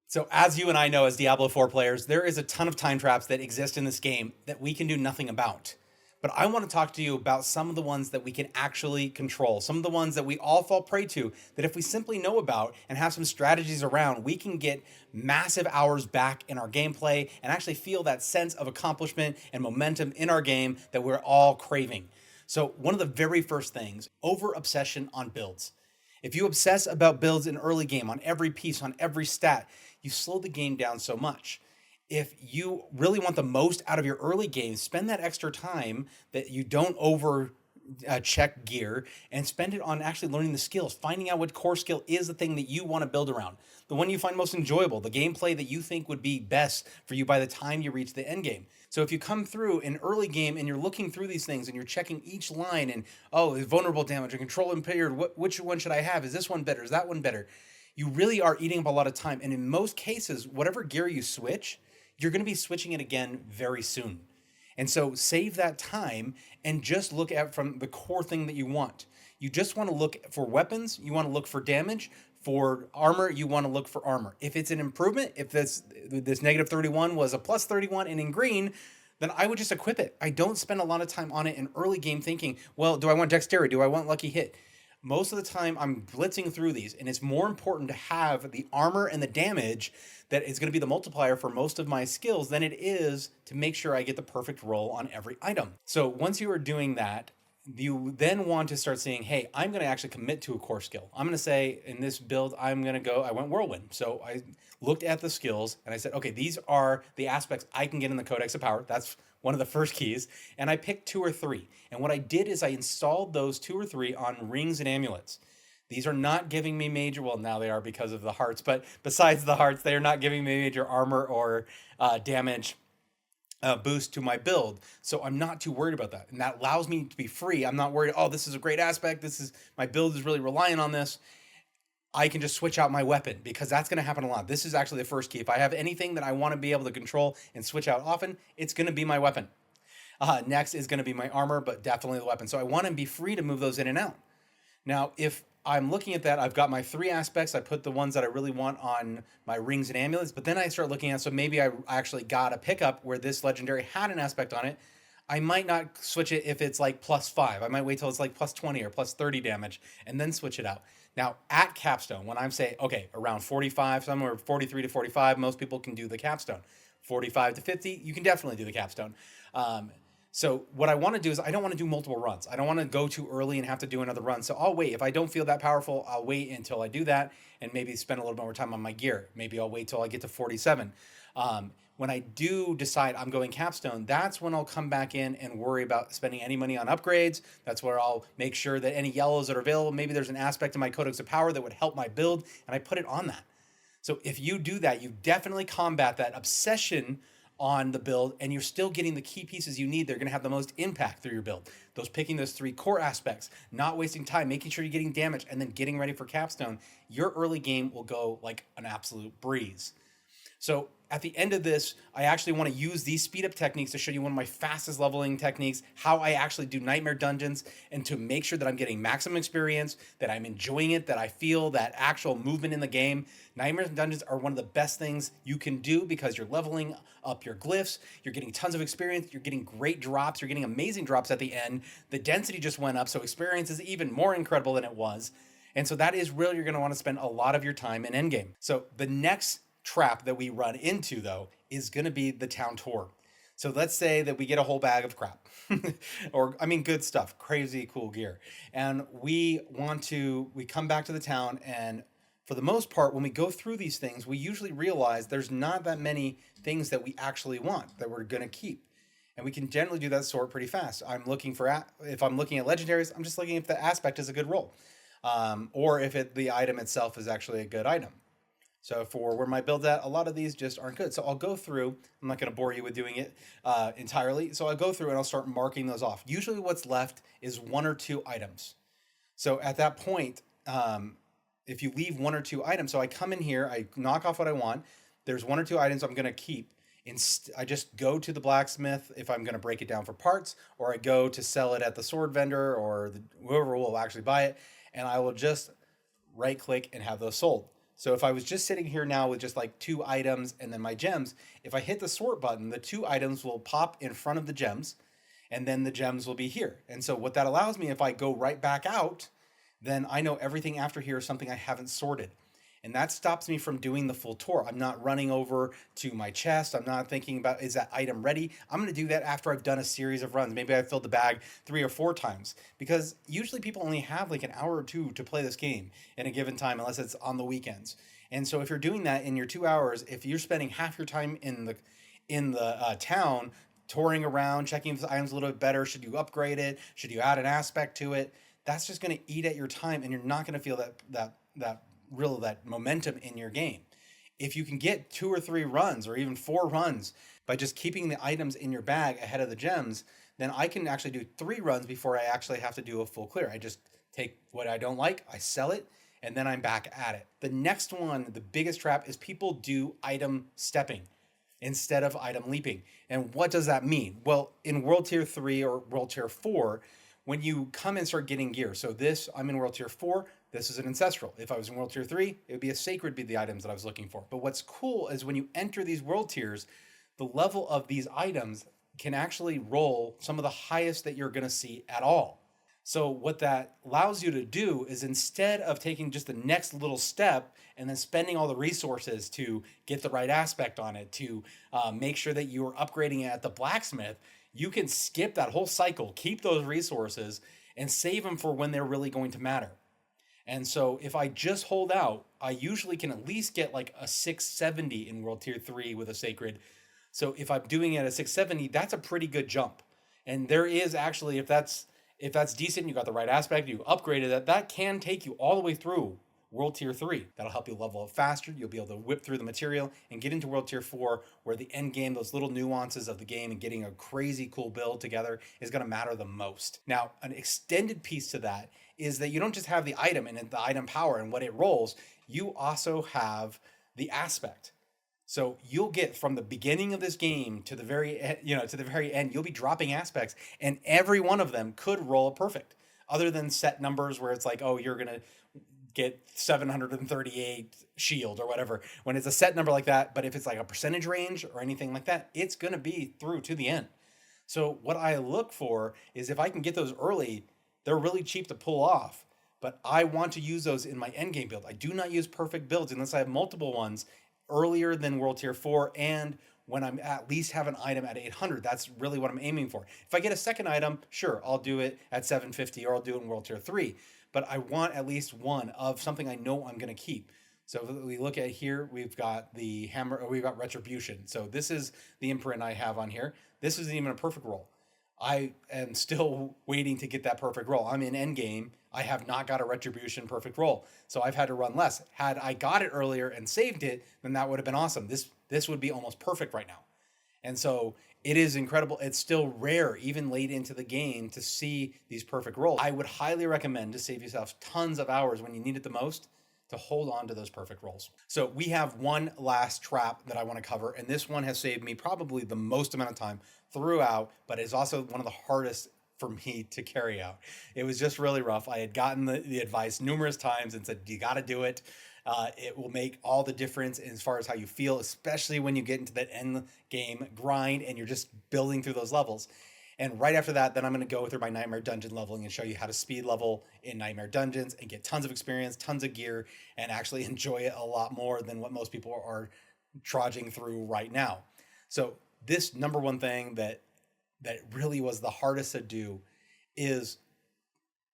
So, as you and I know as Diablo 4 players, there is a ton of time traps that exist in this game that we can do nothing about. But I want to talk to you about some of the ones that we can actually control, some of the ones that we all fall prey to, that if we simply know about and have some strategies around, we can get massive hours back in our gameplay and actually feel that sense of accomplishment and momentum in our game that we're all craving. So, one of the very first things, over obsession on builds. If you obsess about builds in early game on every piece, on every stat, you slow the game down so much. If you really want the most out of your early game, spend that extra time that you don't over check gear and spend it on actually learning the skills, finding out what core skill is the thing that you want to build around, the one you find most enjoyable, the gameplay that you think would be best for you by the time you reach the end game. So if you come through an early game and you're looking through these things and you're checking each line and, oh, vulnerable damage or control impaired, which one should I have? Is this one better? Is that one better? You really are eating up a lot of time. And in most cases, whatever gear you switch, you're going to be switching it again very soon. And so save that time and just look at from the core thing that you want. You just want to look for weapons, you want to look for damage, for armor, you want to look for armor. If it's an improvement, if this negative 31 was a plus 31 and in green, then I would just equip it. I don't spend a lot of time on it in early game thinking, well, do I want dexterity? Do I want lucky hit? Most of the time I'm blitzing through these, and it's more important to have the armor and the damage that is going to be the multiplier for most of my skills than it is to make sure I get the perfect roll on every item. So once you are doing that, you then want to start saying, hey, I'm going to actually commit to a core skill. I'm going to say in this build, I went whirlwind. So I looked at the skills and I said, okay, these are the aspects I can get in the Codex of Power. That's one of the first keys. And I picked 2 or 3. And what I did is I installed those 2 or 3 on rings and amulets. These are not giving me major, well, now they are because of the hearts, but besides the hearts, they are not giving me major armor or damage boost to my build. So I'm not too worried about that. And that allows me to be free. I'm not worried, oh, this is a great aspect. My build is really relying on this. I can just switch out my weapon because that's going to happen a lot. This is actually the first key. If I have anything that I want to be able to control and switch out often, it's going to be my weapon. Next is going to be my armor, but definitely the weapon. So I want to be free to move those in and out. Now, if I'm looking at that, I've got my 3 aspects. I put the ones that I really want on my rings and amulets, but then I start looking at, so maybe I actually got a pickup where this legendary had an aspect on it. I might not switch it if it's like +5. I might wait till it's like +20 or +30 damage and then switch it out. Now, at capstone, when I'm saying, okay, around 45, somewhere 43 to 45, most people can do the capstone. 45 to 50, you can definitely do the capstone. So what I want to do is I don't want to do multiple runs. I don't want to go too early and have to do another run. So I'll wait. If I don't feel that powerful, I'll wait until I do that and maybe spend a little bit more time on my gear. Maybe I'll wait till I get to 47. When I do decide I'm going capstone, that's when I'll come back in and worry about spending any money on upgrades. That's where I'll make sure that any yellows that are available, maybe there's an aspect of my Codex of Power that would help my build, and I put it on that. So if you do that, you definitely combat that obsession on the build, and you're still getting the key pieces you need. They're going to have the most impact through your build. Picking those 3 core aspects, not wasting time, making sure you're getting damage, and then getting ready for capstone. Your early game will go like an absolute breeze. So at the end of this, I actually want to use these speed up techniques to show you one of my fastest leveling techniques, how I actually do nightmare dungeons, and to make sure that I'm getting maximum experience, that I'm enjoying it, that I feel that actual movement in the game. Nightmare dungeons are one of the best things you can do because you're leveling up your glyphs, you're getting tons of experience, you're getting great drops, you're getting amazing drops at the end. The density just went up, so experience is even more incredible than it was. And so that is where you're going to want to spend a lot of your time in endgame. So the next trap that we run into, though, is going to be the town tour. So let's say that we get a whole bag of crap or good stuff, crazy cool gear. And we come back to the town, and for the most part, when we go through these things, we usually realize there's not that many things that we actually want that we're going to keep. And we can generally do that sort pretty fast. If I'm looking at legendaries, I'm just looking if the aspect is a good roll. Or if the item itself is actually a good item. So for where my build's at, a lot of these just aren't good. So I'll go through. I'm not going to bore you with doing it entirely. So I'll go through and I'll start marking those off. Usually what's left is 1 or 2 items. So at that point, if you leave 1 or 2 items, so I come in here, I knock off what I want. There's 1 or 2 items I'm going to keep. I just go to the blacksmith if I'm going to break it down for parts, or I go to sell it at the sword vendor or whoever will actually buy it, and I will just right click and have those sold. So if I was just sitting here now with just like 2 items and then my gems, if I hit the sort button, the 2 items will pop in front of the gems and then the gems will be here. And so what that allows me, if I go right back out, then I know everything after here is something I haven't sorted. And that stops me from doing the full tour. I'm not running over to my chest. I'm not thinking about, is that item ready? I'm going to do that after I've done a series of runs. Maybe I've filled the bag 3 or 4 times, because usually people only have like an hour or two to play this game in a given time, unless it's on the weekends. And so if you're doing that in your 2 hours, if you're spending half your time in the town touring around, checking if the item's a little bit better, should you upgrade it? Should you add an aspect to it? That's just going to eat at your time, and you're not going to feel that momentum in your game. If you can get 2 or 3 runs or even 4 runs by just keeping the items in your bag ahead of the gems, then I can actually do 3 runs before I actually have to do a full clear. I just take what I don't like, I sell it, and then I'm back at it. The next one, the biggest trap, is people do item stepping instead of item leaping. And what does that mean? Well, in World Tier 3 or World Tier 4, when you come and start getting gear, so this, I'm in World Tier 4, this is an Ancestral. If I was in World Tier 3, it would be a Sacred, be the items that I was looking for. But what's cool is when you enter these World Tiers, the level of these items can actually roll some of the highest that you're going to see at all. So what that allows you to do is, instead of taking just the next little step and then spending all the resources to get the right aspect on it, to make sure that you're upgrading it at the blacksmith, you can skip that whole cycle, keep those resources, and save them for when they're really going to matter. And so if I just hold out, I usually can at least get like a 670 in World Tier 3 with a Sacred. So if I'm doing it at a 670, that's a pretty good jump. And there is actually, if that's decent, you got the right aspect, you upgraded that can take you all the way through World Tier 3. That'll help you level up faster. You'll be able to whip through the material and get into World Tier 4, where the end game, those little nuances of the game and getting a crazy cool build together is going to matter the most. Now, an extended piece to that is that you don't just have the item and the item power and what it rolls, you also have the aspect. So you'll get from the beginning of this game to the very end, you'll be dropping aspects, and every one of them could roll a perfect, other than set numbers where it's like, oh, you're going to get 738 shield or whatever, when it's a set number like that. But if it's like a percentage range or anything like that, it's going to be through to the end. So what I look for is, if I can get those early, they're really cheap to pull off, but I want to use those in my endgame build. I do not use perfect builds unless I have multiple ones earlier than World Tier 4, and when I'm at least have an item at 800. That's really what I'm aiming for. If I get a second item, sure, I'll do it at 750, or I'll do it in World Tier 3. But I want at least one of something I know I'm going to keep. So if we look at here, we've got the hammer, or we've got Retribution. So this is the imprint I have on here. This isn't even a perfect roll. I am still waiting to get that perfect roll. I'm in endgame. I have not got a Retribution perfect roll, so I've had to run less. Had I got it earlier and saved it, then that would have been awesome. This would be almost perfect right now. And so it is incredible. It's still rare, even late into the game, to see these perfect rolls. I would highly recommend, to save yourself tons of hours when you need it the most, to hold on to those perfect rolls. So we have one last trap that I want to cover, and this one has saved me probably the most amount of time throughout, but it's also one of the hardest for me to carry out. It was just really rough. I had gotten the advice numerous times and said, you got to do it. It will make all the difference as far as how you feel, especially when you get into that end game grind and you're just building through those levels. And right after that, then I'm going to go through my Nightmare Dungeon leveling and show you how to speed level in Nightmare Dungeons and get tons of experience, tons of gear, and actually enjoy it a lot more than what most people are trudging through right now. So this number one thing that really was the hardest to do is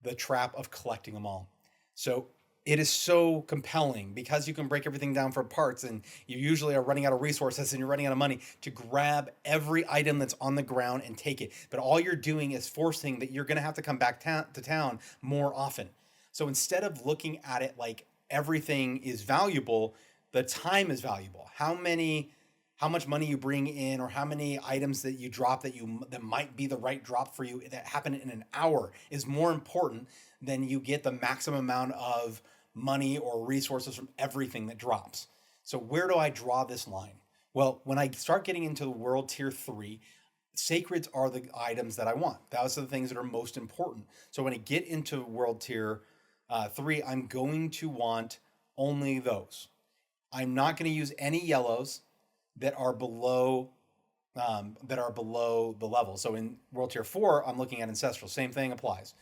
the trap of collecting them all. So it is so compelling because you can break everything down for parts, and you usually are running out of resources and you're running out of money to grab every item that's on the ground and take it. But all you're doing is forcing that you're going to have to come back to town more often. So instead of looking at it like everything is valuable, the time is valuable. How much money you bring in, or how many items that you drop that might be the right drop for you that happen in an hour, is more important than you get the maximum amount of money or resources from everything that drops. So where do I draw this line? Well, when I start getting into the World Tier 3, Sacreds are the items that I want. Those are the things that are most important. So when I get into World Tier 3, I'm going to want only those. I'm not going to use any yellows that are below the level. So in World Tier 4, I'm looking at Ancestral. Same thing applies.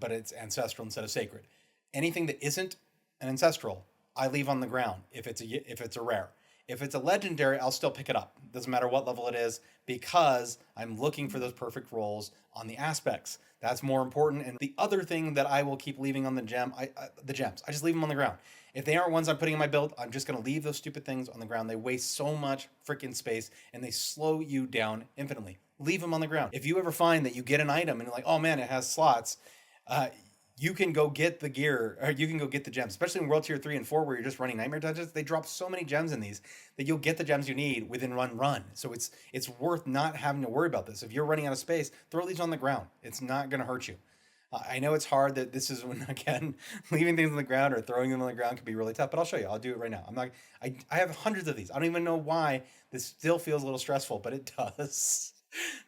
But it's Ancestral instead of Sacred. Anything that isn't an Ancestral, I leave on the ground if it's a rare. If it's a legendary, I'll still pick it up. Doesn't matter what level it is because I'm looking for those perfect rolls on the aspects. That's more important. And the other thing that I will keep leaving on the gems, I just leave them on the ground. If they aren't ones I'm putting in my build, I'm just going to leave those stupid things on the ground. They waste so much freaking space and they slow you down infinitely. Leave them on the ground. If you ever find that you get an item and you're like, oh man, it has slots, you can go get the gear, or you can go get the gems, especially in World Tier 3 and 4 where you're just running Nightmare Dungeons. They drop so many gems in these that you'll get the gems you need within run. So it's worth not having to worry about this. If you're running out of space, throw these on the ground. It's not going to hurt you. I know it's hard that this is when, again, leaving things on the ground or throwing them on the ground can be really tough, but I'll show you. I'll do it right now. I have hundreds of these. I don't even know why this still feels a little stressful, but it does.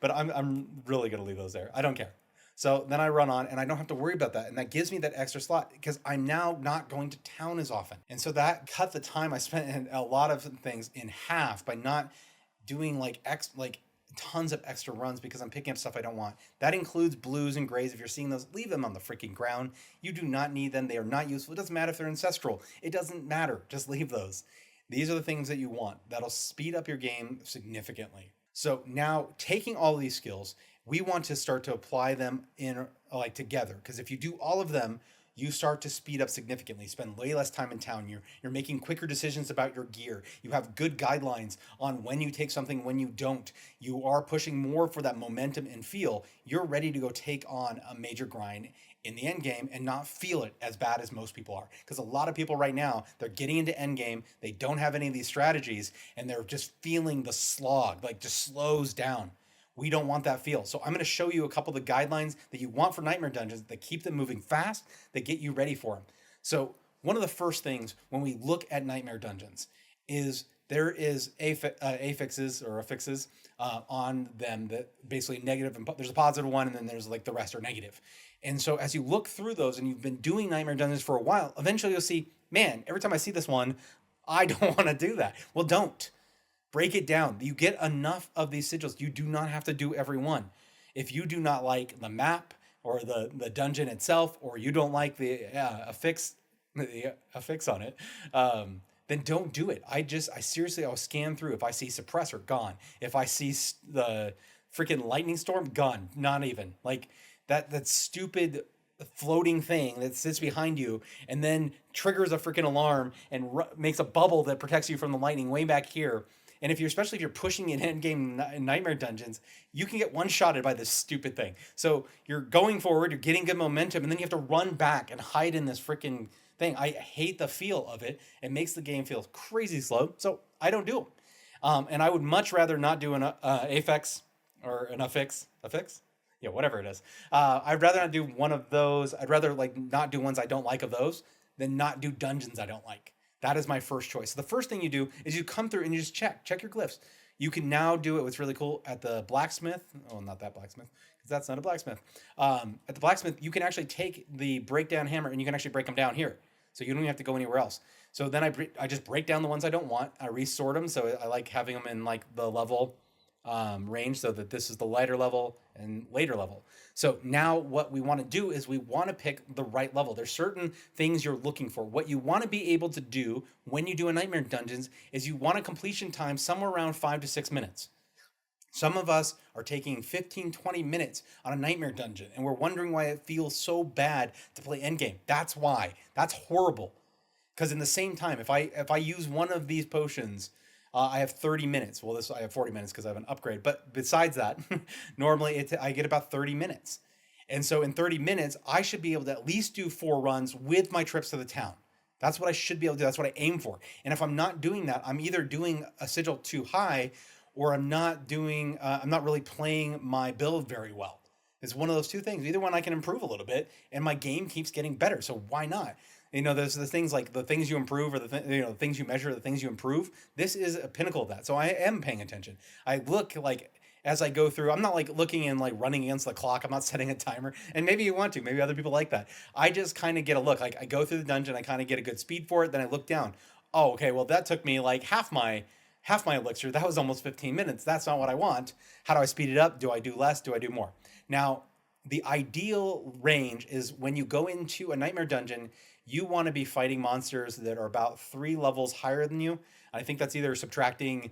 But I'm really going to leave those there. I don't care. So then I run on and I don't have to worry about that. And that gives me that extra slot because I'm now not going to town as often. And so that cut the time I spent in a lot of things in half by not doing like tons of extra runs because I'm picking up stuff I don't want. That includes blues and grays. If you're seeing those, leave them on the freaking ground. You do not need them. They are not useful. It doesn't matter if they're ancestral. It doesn't matter. Just leave those. These are the things that you want. That'll speed up your game significantly. So now taking all of these skills, we want to start to apply them in like together. Because if you do all of them, you start to speed up significantly, spend way less time in town. You're making quicker decisions about your gear. You have good guidelines on when you take something, when you don't. You are pushing more for that momentum and feel. You're ready to go take on a major grind in the end game and not feel it as bad as most people are. Because a lot of people right now, they're getting into end game, they don't have any of these strategies, and they're just feeling the slog, like just slows down. We don't want that feel. So I'm going to show you a couple of the guidelines that you want for Nightmare Dungeons that keep them moving fast, that get you ready for them. So one of the first things when we look at Nightmare Dungeons is there is affixes on them that basically negative, and there's a positive one, and then there's like the rest are negative. And so as you look through those and you've been doing Nightmare Dungeons for a while, eventually you'll see, man, every time I see this one, I don't want to do that. Well, don't. Break it down. You get enough of these sigils. You do not have to do every one. If you do not like the map or the dungeon itself, or you don't like the affix on it, then don't do it. I seriously, I'll scan through. If I see suppressor, gone. If I see the freaking lightning storm, gone. Not even. Like that stupid floating thing that sits behind you and then triggers a freaking alarm and makes a bubble that protects you from the lightning way back here. And especially if you're pushing in endgame Nightmare Dungeons, you can get one-shotted by this stupid thing. So you're going forward, you're getting good momentum, and then you have to run back and hide in this freaking thing. I hate the feel of it. It makes the game feel crazy slow, so I don't do them. And I would much rather not do an affix or an affix. Yeah, whatever it is. I'd rather not do one of those. I'd rather not do ones I don't like of those than not do dungeons I don't like. That is my first choice. So the first thing you do is you come through and you just check your glyphs. You can now do it. What's really cool at the blacksmith. Oh, not that blacksmith, because that's not a blacksmith. At the blacksmith, you can actually take the breakdown hammer and you can actually break them down here. So you don't even have to go anywhere else. So then I just break down the ones I don't want. I resort them. So I like having them in like the level range, so that this is the lighter level and later level. So now what we want to do is we want to pick the right level. There's certain things you're looking for. What you want to be able to do when you do a Nightmare Dungeons is you want a completion time somewhere around 5 to 6 minutes. Some of us are taking 15, 20 minutes on a Nightmare Dungeon, and we're wondering why it feels so bad to play endgame. That's why. That's horrible. Because in the same time, if I use one of these potions, I have 30 minutes. Well, I have 40 minutes because I have an upgrade. But besides that, normally I get about 30 minutes. And so in 30 minutes, I should be able to at least do 4 runs with my trips to the town. That's what I should be able to do. That's what I aim for. And if I'm not doing that, I'm either doing a sigil too high, or I'm not really playing my build very well. It's one of those two things. Either one I can improve a little bit, and my game keeps getting better. So why not? There's the things like the things you improve, or the things you measure, the things you improve. This is a pinnacle of that. So I am paying attention. I look as I go through. I'm not looking and running against the clock. I'm not setting a timer. And maybe you want to. Maybe other people like that. I just kind of get a look. I go through the dungeon. I kind of get a good speed for it. Then I look down. oh, okay, well that took me like half my elixir. That was almost 15 minutes. That's not what I want. How do I speed it up? Do I do less? Do I do more? Now, the ideal range is when you go into a nightmare dungeon, you want to be fighting monsters that are about 3 levels higher than you. I think that's either subtracting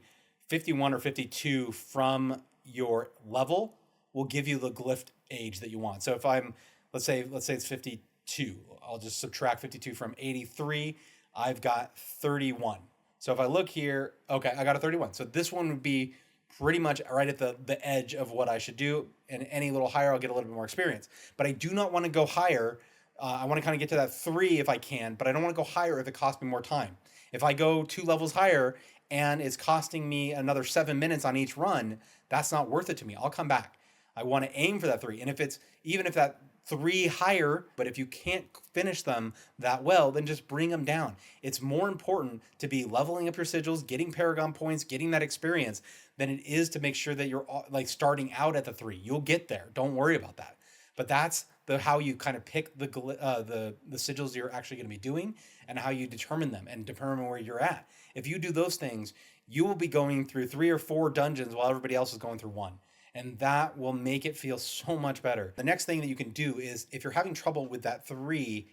51 or 52 from your level will give you the glyph age that you want. So if I'm, let's say it's 52, I'll just subtract 52 from 83. I've got 31. So if I look here, okay, I got a 31. So this one would be pretty much right at the edge of what I should do. And any little higher, I'll get a little bit more experience. But I do not want to go higher. I want to kind of get to that 3 if I can, but I don't want to go higher if it costs me more time. If I go 2 levels higher and it's costing me another 7 minutes on each run, that's not worth it to me. I'll come back. I want to aim for that 3. And if it's even if that 3 higher, but if you can't finish them that well, then just bring them down. It's more important to be leveling up your sigils, getting Paragon points, getting that experience than it is to make sure that you're like starting out at the 3. You'll get there. Don't worry about that. But that's the how you kind of pick the sigils you're actually going to be doing and how you determine them and determine where you're at. If you do those things, you will be going through 3 or 4 dungeons while everybody else is going through 1. And that will make it feel so much better. The next thing that you can do is if you're having trouble with that 3,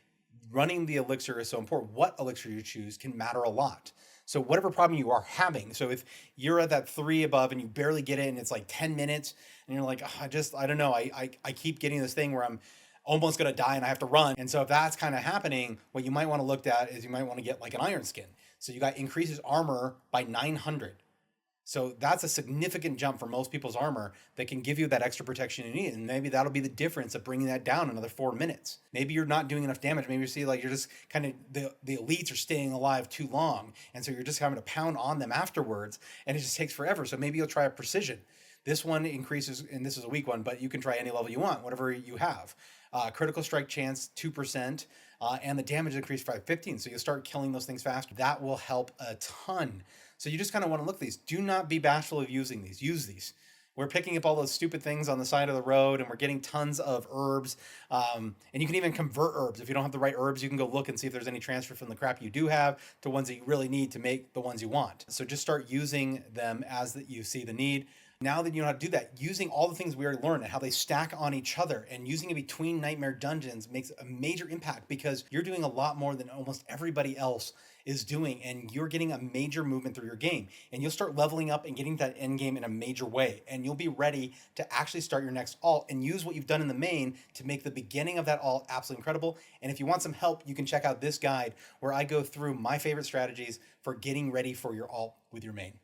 running the elixir is so important. What elixir you choose can matter a lot. So whatever problem you are having, so if you're at that 3 above and you barely get it and it's like 10 minutes and you're like, oh, I don't know, I keep getting this thing where I'm almost gonna die and I have to run. And so if that's kind of happening, what you might want to look at is you might want to get like an iron skin. So you got increases armor by 900. So that's a significant jump for most people's armor that can give you that extra protection you need. And maybe that'll be the difference of bringing that down another 4 minutes. Maybe you're not doing enough damage. Maybe you see like you're just kind of, the elites are staying alive too long. And so you're just having to pound on them afterwards and it just takes forever. So maybe you'll try a precision. This one increases, and this is a weak one, but you can try any level you want, whatever you have. Critical strike chance, 2%, and the damage increased by 15. So you'll start killing those things faster. That will help a ton. So you just kind of want to look at these. Do not be bashful of using these. Use these. We're picking up all those stupid things on the side of the road and we're getting tons of herbs. And you can even convert herbs. If you don't have the right herbs, you can go look and see if there's any transfer from the crap you do have to ones that you really need to make the ones you want. So just start using them as you see the need. Now that you know how to do that, using all the things we already learned and how they stack on each other and using it between nightmare dungeons makes a major impact because you're doing a lot more than almost everybody else is doing and you're getting a major movement through your game and you'll start leveling up and getting that end game in a major way and you'll be ready to actually start your next alt and use what you've done in the main to make the beginning of that alt absolutely incredible. And if you want some help, you can check out this guide where I go through my favorite strategies for getting ready for your alt with your main.